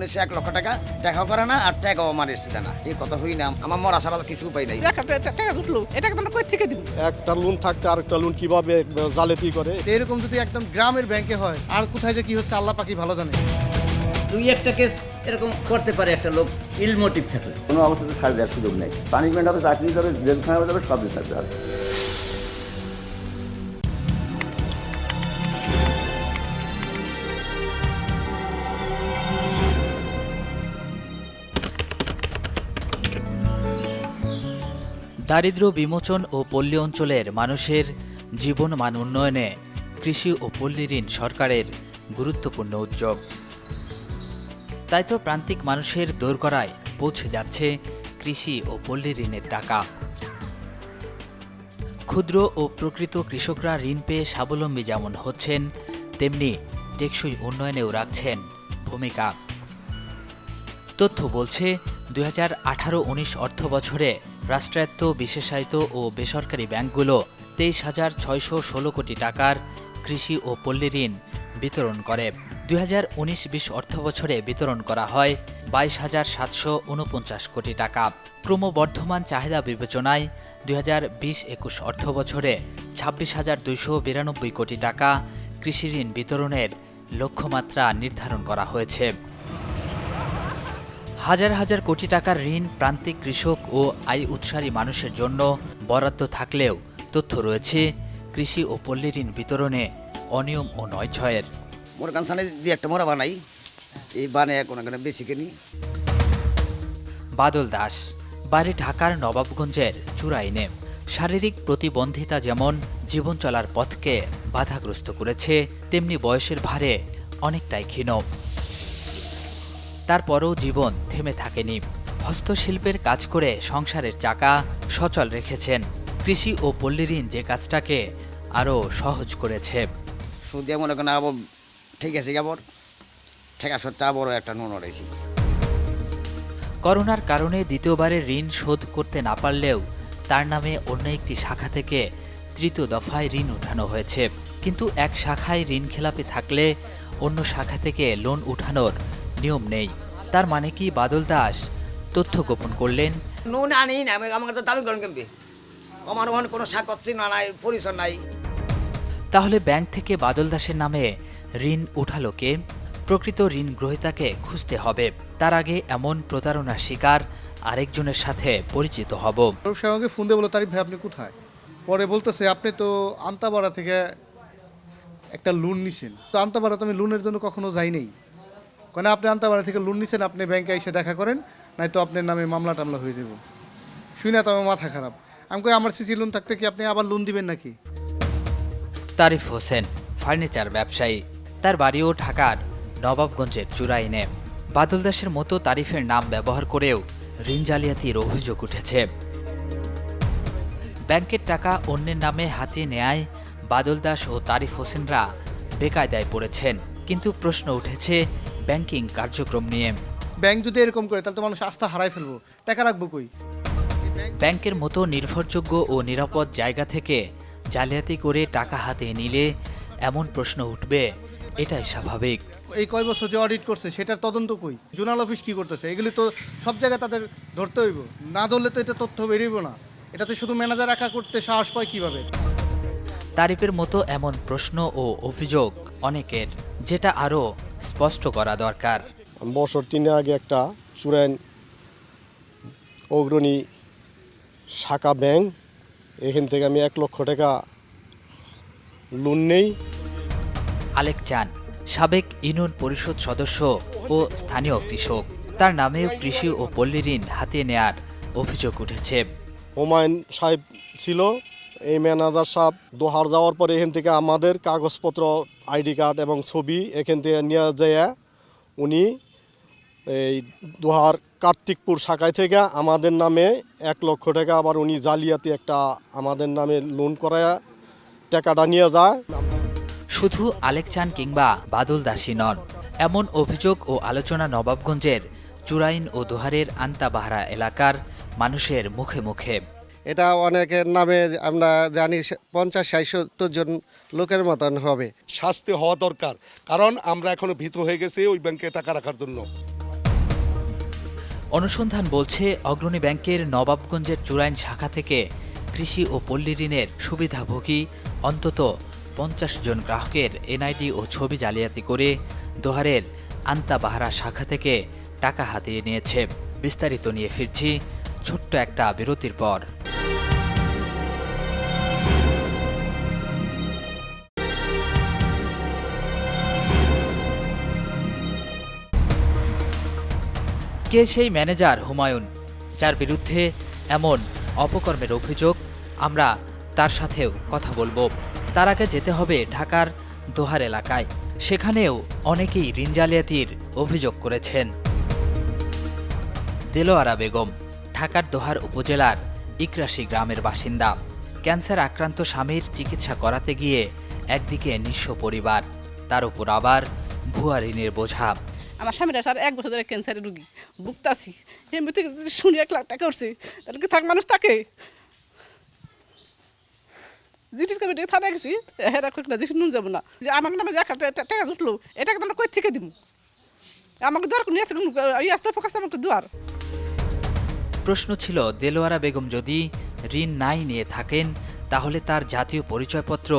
দিচ্ছে 1 লক্ষ টাকা, দেখাও করে না আর টাকাও আমার এসছে না। এই কথা হই না, আমার মরা ছাড়া কিছু উপায় নাই। টাকা উঠলো, এটা আমরা কই থেকে দিব? একটা লোন থাকতে আরেকটা লোন কিভাবে জালিয়াতি করে। এরকম যদি একদম গ্রামের ব্যাংকে হয়, আর কোথায় যে কি হচ্ছে আল্লাহ পাকি ভালো জানে। দুই একটা কেস এরকম করতে পারে একটা লোক ইল মোটিভ থাকলে। কোনো অবস্থাতে ছাড় দেওয়ার সুযোগ নেই। পানিশমেন্ট হবে, চাকরি হবে, জেলখানা যাবে, সব দিতে থাকতে হবে। দারিদ্র্য বিমোচন ও পল্লী অঞ্চলের মানুষের জীবনমান উন্নয়নে কৃষি ও পল্লী ঋণ সরকারের গুরুত্বপূর্ণ উদ্যোগ। তাই তো প্রান্তিক মানুষের দোরগোড়ায় পৌঁছে যাচ্ছে কৃষি ও পল্লী ঋণের টাকা। ক্ষুদ্র ও প্রকৃত কৃষকরা ঋণ পেয়ে স্বাবলম্বী যেমন হচ্ছেন, তেমনি টেকসই উন্নয়নেও রাখছেন ভূমিকা। তথ্য বলছে 2018-19 অর্থবছরে রাষ্ট্রায়ত্ত, বিশেষায়িত ও বেসরকারি ব্যাংকগুলো 23,616 কোটি টাকার কৃষি ও পল্লী ঋণ বিতরণ করে। 2019-20 অর্থবছরে বিতরণ করা হয় 22,749 কোটি টাকা। ক্রমবর্ধমান চাহিদা বিবেচনায় 2020-21 অর্থবছরে 26,292 কোটি টাকা কৃষি ঋণ বিতরণের লক্ষ্যমাত্রা নির্ধারণ করা হয়েছে। হাজার হাজার কোটি টাকার ঋণ প্রান্তিক কৃষক ও আয় উৎসারী মানুষের জন্য বরাদ্দ থাকলেও তথ্য রয়েছে কৃষি ও পল্লী ঋণ বিতরণে অনিয়ম ও নয়ছয়ের। মোর কানসানে দিয়ে একটা মোরা বানাই, এই বানায় কোনো বেশি কিনি। বাদল দাস বাড়ি ঢাকার নবাবগঞ্জের চুরাইনে। শারীরিক প্রতিবন্ধিতা যেমন জীবন চলার পথকে বাধাগ্রস্ত করেছে, তেমনি বয়সের ভারে অনেকটাই ক্ষীণ। তারপরও জীবন থেমে থাকেনি। হস্তশিল্পের কাজ করে সংসারের চাকা সচল রেখেছেন। কৃষি ও পল্লী ঋণ যে কাজটাকে আরও সহজ করেছে। সুদে মনে করেন আবার ঠিক আছে, আবার ঠেকা সত্ত্বে আবারও একটা নুন রয়েছি। করোনার কারণে দ্বিতীয়বারের ঋণ শোধ করতে না পারলেও তার নামে অন্য একটি শাখা থেকে তৃতীয় দফায় ঋণ উঠানো হয়েছে। কিন্তু এক শাখায় ঋণ খেলাপি থাকলে অন্য শাখা থেকে লোন উঠানোর নিয়ম নেই। তার মানে কি বাদল দাস তথ্য গোপন করলেন? নুন আনি না, আমার তো দাবি করেন কেমবে, আমার ওখানে কোনো সাক্ষর চিহ্ন নাই, পরিচয় নাই। তাহলে ব্যাংক থেকে বাদল দাসের নামে ঋণ উঠালো কে? প্রকৃত ঋণ গ্রহীতাকে খুঁজতে হবে। তার আগে এমন প্রতারণার শিকার আরেকজনের সাথে পরিচিত হব। সে আমাকে ফোন দিয়ে বলো, তারিফ ভাই আপনি কোথায়? পরে বলতেছে আপনি তো আন্তাপাড়া থেকে একটা লোন নিছেন। তো আন্তাপাড়া তো আমি লোনের জন্য কখনো যাই নাই। কেন আপনি আন্তাপাড়া থেকে লোন নিছেন, আপনি ব্যাংকে এসে দেখা করেন, নাই তো আপনার নামে মামলা টামলা হয়ে যাব। শুনে তো আমার মাথা খারাপ। আমি কই আমার সিসি লোন থাকতে কি আপনি আবার লোন দিবেন নাকি? তারিফ হোসেন ফার্নিচার ব্যবসায়ী, তার বাড়িও ঢাকার নবাবগঞ্জের চুরাইনে। বাদল দাসের মতো তারিফের নাম ব্যবহার করেও ঋণ জালিয়াতির অভিযোগ উঠেছে। ব্যাংকের টাকা অন্যের নামে হাতিয়ে নেয় বাদল দাস ও তারিফ হোসেনরা বেকায়দায় পড়েছেন। কিন্তু প্রশ্ন উঠেছে ব্যাংকিং কার্যক্রম নিয়ে। ব্যাংক যদি এরকম করে তাহলে তো মানুষ আস্থা হারাই ফেলবো, টাকা রাখবো কই? ব্যাংকের মতো নির্ভরযোগ্য ও নিরাপদ জায়গা থেকে জালিয়াতি করে টাকা হাতিয়ে নিলে এমন প্রশ্ন উঠবে, এটাই স্বাভাবিক। এই কয় বছর যে অডিট করছে সেটার তদন্ত কই? জোনাল অফিস কি করতেছে? এগুলি তো সব জায়গায় তাদের ধরতে হইব, না ধরলে তো এটা তথ্য বেরিয়েব না। এটা তো শুধু ম্যানেজার একা করতে সাহস পায় কিভাবে? তারিফের মতো এমন প্রশ্ন ও অভিযোগ অনেকের, যেটা আরও স্পষ্ট করা দরকার। বছর 3 আগে একটা চুরাইন অগ্রণী শাখা ব্যাংক, এখান থেকে আমি 1 লক্ষ টাকা লোন নেই। আলেক চান সাবেক ইউনিয়ন পরিষদ সদস্য ও স্থানীয় কৃষক। তার নামেও কৃষি ও পল্লী ঋণ হাতিয়ে নেয়ার অভিযোগ উঠেছে। হুমায়ুন সাহেব ছিল এই ম্যানেজার সাহেব। দোহার যাওয়ার পরে এখান থেকে আমাদের কাগজপত্র, আইডি কার্ড এবং ছবি এখান থেকে নিয়ে যায় উনি এই দোহার কার্তিকপুর শাখায় থেকে আমাদের নামে 1 লক্ষ টাকা আবার উনি জালিয়াতি একটা আমাদের নামে লোন করায় টাকাটা নিয়ে যায়। শুধু আলেক চান কিংবা বাদল দাসী নন, এমন অভিযোগ ও আলোচনা নবাবগঞ্জের চুরাইন ও দোহারের আন্তাবাহারা এলাকার মানুষের মুখে মুখে। এটা অনেকের নামে আমরা জানি 50-60 জন লোকের মতন হবে। শাস্তি হওয়া দরকার, কারণ আমরা এখনো ভীত হয়ে গেছি ওই ব্যাংকে টাকা রাখার জন্য। অনুসন্ধান বলছে অগ্রণী ব্যাংকের নবাবগঞ্জের চুরাইন শাখা থেকে কৃষি ও পল্লী ঋণের সুবিধাভোগী অন্তত 50 জন গ্রাহকের এনআইডি ও ছবি জালিয়াতি করে দোহারের আন্তাবাহারা শাখা থেকে টাকা হাতিয়ে নিয়েছে। বিস্তারিত নিয়ে ফিরছি ছোট্ট একটা বিরতির পর। কে সেই ম্যানেজার হুমায়ুন যার বিরুদ্ধে এমন অপকর্মের অভিযোগ? আমরা তার সাথেও কথা বলবো। তার আগে যেতে হবে ঢাকার দোহার এলাকায়। সেখানেও অনেকেই ঋণ জালিয়াতির অভিযোগ করেছেন। দেলোয়ারা বেগম ঢাকার দোহার উপজেলার ইকরাশি গ্রামের বাসিন্দা। ক্যান্সার আক্রান্ত স্বামীর চিকিৎসা করাতে গিয়ে একদিকে নিঃস্ব পরিবার, তার উপর আবার ভুয়া ঋণের বোঝা। আমার স্বামীরা স্যার 1 বছর ধরে ক্যান্সারের রুগী, ভুগতাছি। এমনি থেকে যদি শুনি 1 লাখ টাকা উঠছে, তাহলে কি থাক মানুষ তাকে জিটিস কমিটি থানা গেছি, হেরা কয়েক না যে নুন যাবো না, যে আমার নামে যে 1 লাখ টাকা উঠলো, এটাকে আমরা কই থেকে দিব? আমাকে দরকার নিয়ে আসে আসতে ফোকাস আমাকে দুয়ার। প্রশ্ন ছিল, দেলোয়ারা বেগম যদি ঋণ নাই নিয়ে থাকেন তাহলে তার জাতীয় পরিচয়পত্র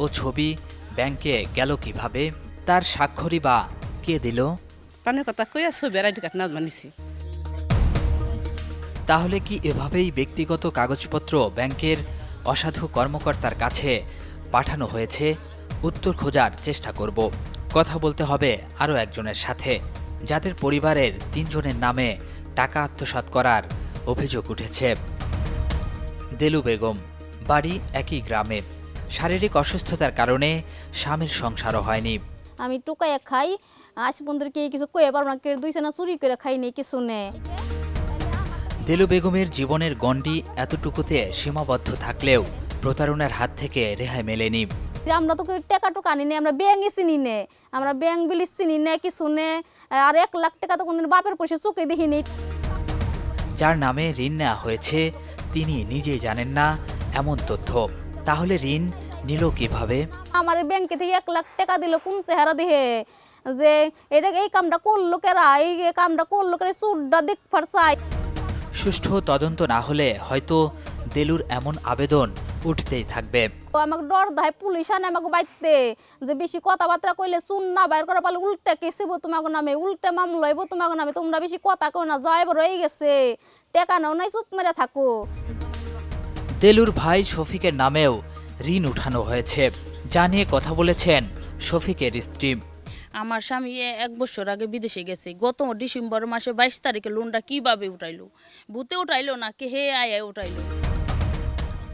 ও ছবি ব্যাংকে গেল কিভাবে? তার স্বাক্ষরই বা কে দিল? পানের কথা কইয়া ছবি আইডি কার্ড নাজমা নিছি। তাহলে কি এভাবেই ব্যক্তিগত কাগজপত্র ব্যাংকের অসাধু কর্মকর্তার কাছে পাঠানো হয়েছে? উত্তর খোঁজার চেষ্টা করব। কথা বলতে হবে আরও একজনের সাথে, যাদের পরিবারের 3 জনের নামে টাকা আত্মসাৎ করার অভিযোগ উঠেছে। দেলু বেগম, বাড়ি একই গ্রামে। শারীরিক অসুস্থতার কারণে স্বামীর সংসারও হয়নি। আমি টুকাইয়া খাই, আজ বন্ধুর কে কিছু কয়ে পারবো না, কে 2 সেনা চুরি করে খাই নেই কিছু নে। দেলু বেগমের জীবনের গণ্ডি এতটুকুতে সীমাবদ্ধ থাকলেও প্রতারণার হাত থেকে রেহাই মেলেনি। আমরা তো টাকা টুকা আনি নে, আমরা ব্যাংকে চিনি নে, আমরা ব্যাংক বিলিস চিনি নে কিছু নে। আর 1 লাখ টাকা তো কোনদিন বাপের পয়সা চোখে দেখিনি। যার নামে ঋণ নেওয়া হয়েছে তিনি নিজেই জানেন না এমন তথ্য। তাহলে ঋণ নিল কিভাবে? আমার ব্যাংকে থেকে 1 লাখ টাকা দিল কোন চেহারা দেহে, যে এটা এই কামটা করলো কেরা, এই কামটা করলো কেরা, চুরটা দেখ ফারসাই। সুষ্ঠু তদন্ত না হলে হয়তো দেলুর এমন আবেদন উঠতেই থাকবে। আমাকে ডর দেয় পুলিশ আনে আমাকে বাইতে, যে বেশি কথাবার্তা কইলে চুন না বাইর করা পারলে উল্টা কেসিব তোমাকে নামে, উল্টা মামলা হইব তোমাকে নামে, তোমরা বেশি কথা কও না, যাইব রয়ে গেছে টাকা নাও নাই চুপ মেরে থাকো। দেলুর ভাই শফিকের নামেও ঋণ উঠানো হয়েছে, যা নিয়ে কথা বলেছেন শফিকের স্ত্রী। আমার স্বামী 1 বছর আগে বিদেশে গেছে, গত ডিসেম্বর মাসে 22 তারিখে লোনটা কিভাবে উঠাইলো? ভূতে উঠাইলো না কে হে আয় উঠাইলো?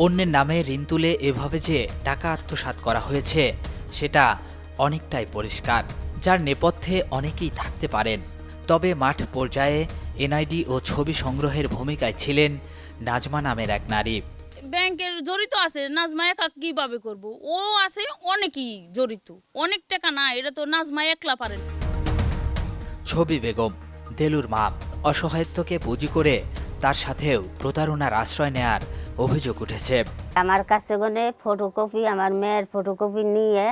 অন্যের নামে ঋণ তুলে এভাবে যে টাকা আত্মসাৎ করা হয়েছে সেটা অনেকটাই পরিষ্কার, যার নেপথ্যে অনেকেই থাকতে পারেন। তবে মাঠ পর্যায়ে এনআইডি ও ছবি সংগ্রহের ভূমিকায় ছিলেন নাজমা নামের এক নারী। ব্যাংকের জড়িত আছে, নাজমা একা কিভাবে করব? ও আছে অনেকই জড়িত, অনেক টাকা না, এটা তো নাজমা একলা পারেন। ছবি বেগম, দেলুর মা, অসহায়ত্বকে পুঁজি করে তার সাথেও প্রতারণার আশ্রয় নেয়ার অভিযোগ উঠেছে। আমার কাছে গনে ফটোকপি, আমার মেয়ের ফটোকপি নিয়ে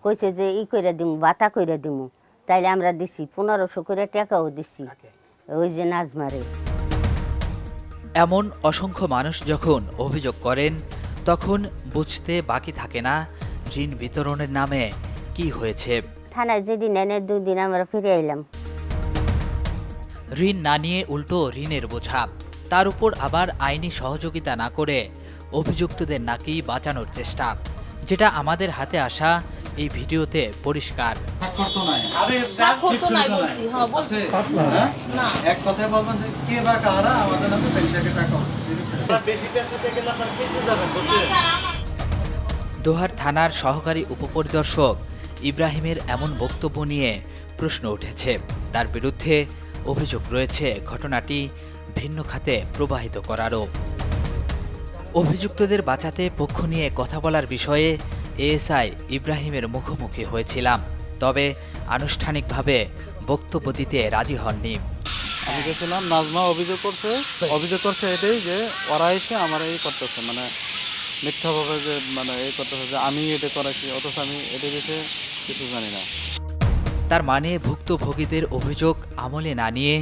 কইছে যে ই কইরা দিমু, বাতা কইরা দিমু। তাইলে আমরা দিছি 1500 করে টাকাও দিছি ওই যে নাজমারে। এমন অসংখ্য মানুষ যখন অভিযোগ করেন তখন বুঝতে বাকি থাকে না ঋণ বিতরণের নামে কি হয়েছে। থানায় যেদিন এনে 2 দিন আমরা ফিরে আইলাম। ঋণ না নিয়ে উল্টো ঋণের বোঝা, তার উপর আবার আইনি সহযোগিতা না করে অভিযুক্তদের নাকি বাঁচানোর চেষ্টা, যেটা আমাদের হাতে আসা এই ভিডিওতে পরিষ্কার। দোহার থানার সহকারী উপপরিদর্শক ইব্রাহিমের এমন বক্তব্য নিয়ে প্রশ্ন উঠেছে। তার বিরুদ্ধে অভিযোগ রয়েছে ঘটনাটি ভিন্ন খাতে প্রবাহিত করারও। অভিযুক্তদের বাঁচাতে পক্ষ নিয়ে কথা বলার বিষয়ে এএসআই ইব্রাহিমের মুখোমুখি হয়েছিলাম, তবে আনুষ্ঠানিকভাবে বক্তব্য দিতে রাজি হননি। আমি গেছিলাম, নাজমা অভিযোগ করছে এটাই যে ওরা এসে আমার এই করতেছে, মানে মিথ্যাভাবে যে মানে এই করতেছে যে আমি এটা করেছি, অথচ আমি এটা বিষয়ে কিছু জানি না। তার মানে ভুক্তভোগীদের অভিযোগ আমলে না নিয়ে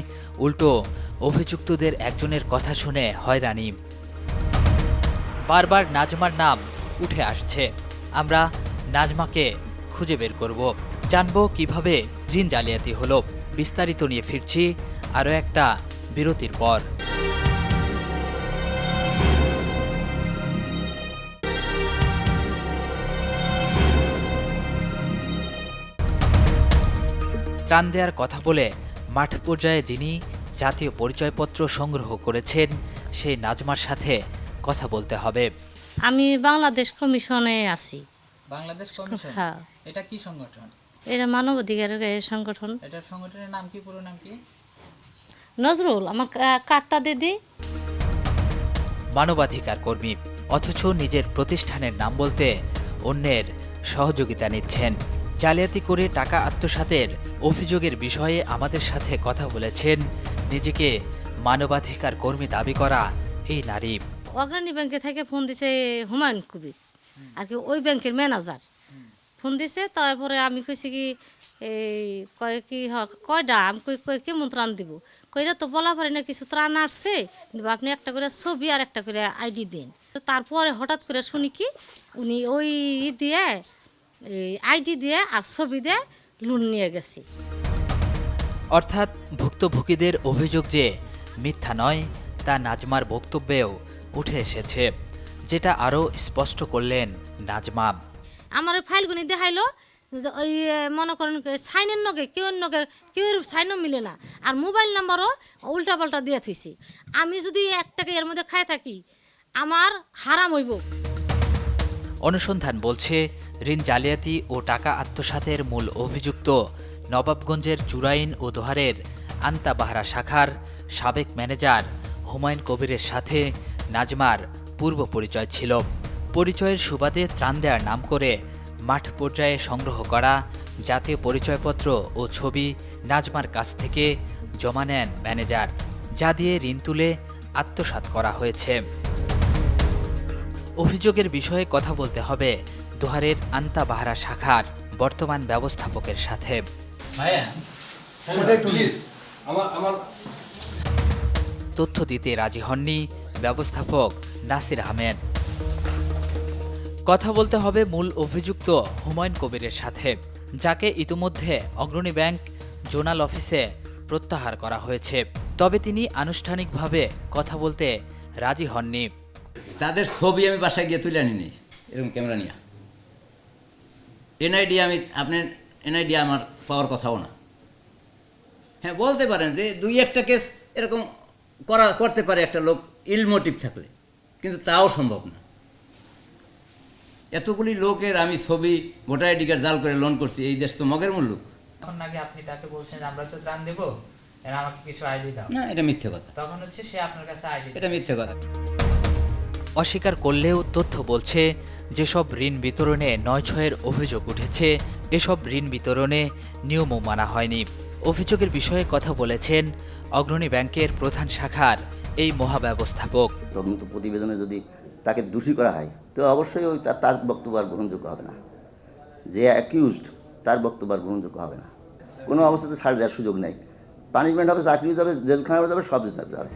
উল্টো অভিযুক্তদের একজনের কথা শুনে হয়রানি। বারবার নাজমার নাম উঠে আসছে। আমরা নাজমাকে খুঁজে বের করব, জানব কিভাবে ঋণ জালিয়াতি হলো। বিস্তারিত নিয়ে ফিরছি আরও একটা বিরতির পর। ত্রাণ দেওয়ার কথা বলে মাঠ পর্যায়ে যিনি জাতীয় পরিচয়পত্র সংগ্রহ করেছেন সেই নাজমার সাথে কথা বলতে হবে। আমি বাংলাদেশ কমিশনে আছি। বাংলাদেশ কমিশন? হ্যাঁ। এটা কি সংগঠন? এটা মানবাধিকারের সংগঠন। এটার সংগঠনের নাম কি, পুরো নাম কি? নজরুল, আমার কার্ডটা দিদি। মানবাধিকার কর্মী, অথচ নিজের প্রতিষ্ঠানের নাম বলতে অন্যের সহযোগিতা নিচ্ছেন। জালিয়াতি করে টাকা আত্মসাতের অভিযোগের বিষয়ে আমাদের সাথে কথা বলেছেন নিজেকে মানবাধিকার কর্মী দাবি করা এই নারী। অগ্রণী ব্যাংকে থেকে ফোন দিছে হুমায়ুন কবির, আর কি ওই ব্যাংকের ম্যানেজার ফোন দিছে। তারপরে আমি কইছি কি এই কয়টা, আমি কই কেমন ত্রাণ দিব, কইরা তো বলা পারি না, কিছু ত্রাণ আসছে, আপনি একটা করে ছবি আর একটা করে আইডি দিন। তারপরে হঠাৎ করে শুনি কি উনি ওই দিয়ে আইডি দিয়ে আর ছবি দিয়ে লোন নিয়ে গেছি। অর্থাৎ ভুক্তভোগীদের অভিযোগ যে মিথ্যা নয় তা নাজমার বক্তব্যেও উঠে এসেছে, যেটা আরও স্পষ্ট করলেন নাজমা। আমার ফাইলগুলি দেখাইলো, ওই মনে করেন সাইনের নগে কেউ সাইনও মিলে না, আর মোবাইল নাম্বারও উল্টাপাল্টা দিয়ে থুইছি। আমি যদি একটাকে এর মধ্যে খাই থাকি আমার হারাম হইব। অনুসন্ধান বলছে ঋণ জালিয়াতি ও টাকা আত্মসাতের মূল অভিযুক্ত নবাবগঞ্জের জুরাইন ও দোহারের আন্তাবাহারা শাখার সাবেক ম্যানেজার হুমায়ুন কবিরের সাথে নাজমার পূর্ব পরিচয় ছিল। পরিচয়ের সুবাদে ত্রাণ দেওয়ার নাম করে মাঠ পর্যায়ে সংগ্রহ করা জাতীয় পরিচয়পত্র ও ছবি নাজমার কাছ থেকে জমা নেন ম্যানেজার, যা দিয়ে ঋণ তুলে আত্মসাৎ করা হয়েছে। অভিযোগের বিষয়ে কথা বলতে হবে দোহারের আন্তাবাহারা শাখার বর্তমান ব্যবস্থাপকের সাথে। তথ্য দিতে রাজি হননি ব্যবস্থাপক নাসির আহমেদ। কথা বলতে হবে মূল অভিযুক্ত হুমায়ুন কবিরের সাথে, যাকে ইতিমধ্যে অগ্রণী ব্যাংক জোনাল অফিসে প্রত্যাহার করা হয়েছে। তবে তিনি আনুষ্ঠানিকভাবে কথা বলতে রাজি হননি। তাদের ছবি আমি বাসায় গিয়ে তুলে আনি নেই, এরকম ক্যামেরা নিয়ে। আপনার এনআইডি আমার পাওয়ার কথাও না। হ্যাঁ, বলতে পারেন যে 2-1টা কেস এরকম করতে পারে একটা লোক ইল মোটিভ থাকলে, কিন্তু তাও সম্ভব না। এতগুলি লোকের আমি ছবি ভোটার আইডি কার্ড জাল করে লোন করছি, এই দেশ তো মগের মূল্য। তখন নাকি আপনি তাকে বলছেন আমরা তো ত্রাণ দেবো, আমাকে কিছু আইডি দাও। না, এটা মিথ্যে কথা। তখন হচ্ছে সে আপনার কাছে আইডি, এটা মিথ্যে কথা। অস্বীকার করলেও তথ্য বলছে যেসব ঋণ বিতরণে 9/6-এর অভিযোগ উঠেছে, এসব ঋণ বিতরণে নিয়মও মানা হয়নি। অভিযোগের বিষয়ে কথা বলেছেন অগ্রণী ব্যাংকের প্রধান শাখার এই মহাব্যবস্থাপক। তদন্ত প্রতিবেদনে যদি তাকে দোষী করা হয় তো অবশ্যই ওই তার বক্তব্য আর গ্রহণযোগ্য হবে না। যে অ্যাকিউজড তার বক্তব্য আর গ্রহণযোগ্য হবে না। কোনো অবস্থাতে ছাড় দেওয়ার সুযোগ নেই। পানিশমেন্ট হবে, চাকরি যাবে, জেলখানা যাবে, সব যাবে।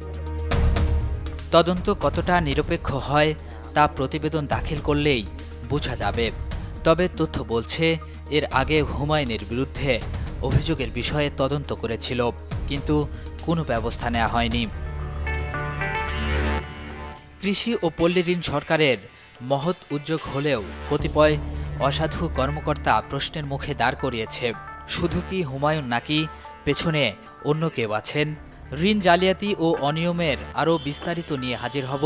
তদন্ত কতটা নিরপেক্ষ হয় তা প্রতিবেদন দাখিল করলেই বোঝা যাবে। তবে তথ্য বলছে এর আগে হুমায়ুনের বিরুদ্ধে অভিযোগের বিষয়ে তদন্ত করেছিল, কিন্তু কোনো ব্যবস্থা নেওয়া হয়নি। কৃষি ও পল্লী ঋণ সরকারের মহৎ উদ্যোগ হলেও কতিপয় অসাধু কর্মকর্তা প্রশ্নের মুখে দাঁড় করিয়েছে, শুধু কি হুমায়ুন নাকি পেছনে অন্য কেউ আছেন? ঋণ জালিয়াতি ও অনিয়মের আরও বিস্তারিত নিয়ে হাজির হব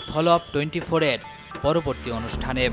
ফলো আপ 24-এর পরবর্তী অনুষ্ঠানে।